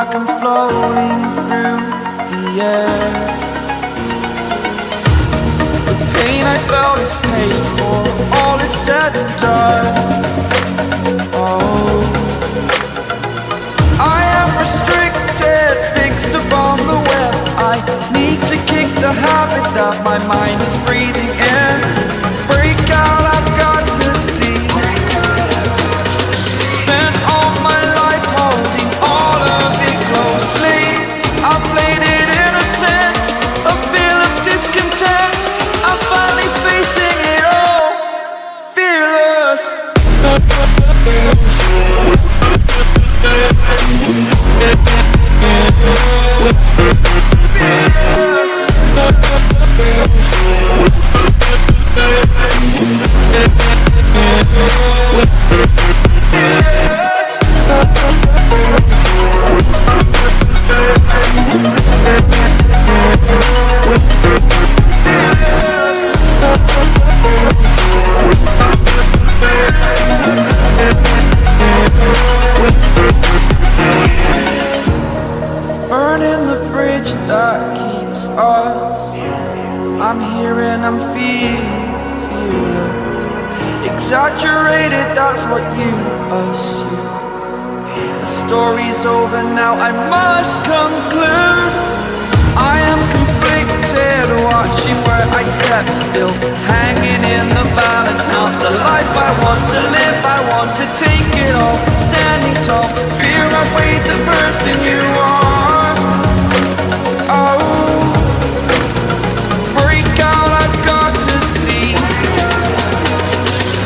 like I'm floating through the air. The pain I felt is paid for, all is said and done. Oh, I am restricted, fixed upon the web. I need to kick the habit that my mind is breathing in. Break out, I've got to see. Spent all my life holding all of it closely. I played it innocent, a feel of discontent. I'm finally facing it all, fearless. Burning the bridge that keeps us. I'm here and I'm feeling fearless. Exaggerated, that's what you assume. The story's over now, I must conclude. I am conflicted, watching where I step still, hanging in the balance. Not the life I want to live, I want to take it all. Standing tall, fear I weighed the person you are. Oh, break out, I've got to see.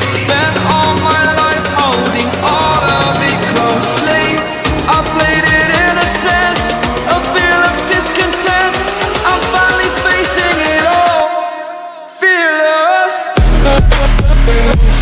Spent all my life holding all of it closely. I played it innocent, a feel of discontent. I'm finally facing it all, fearless. Fearless.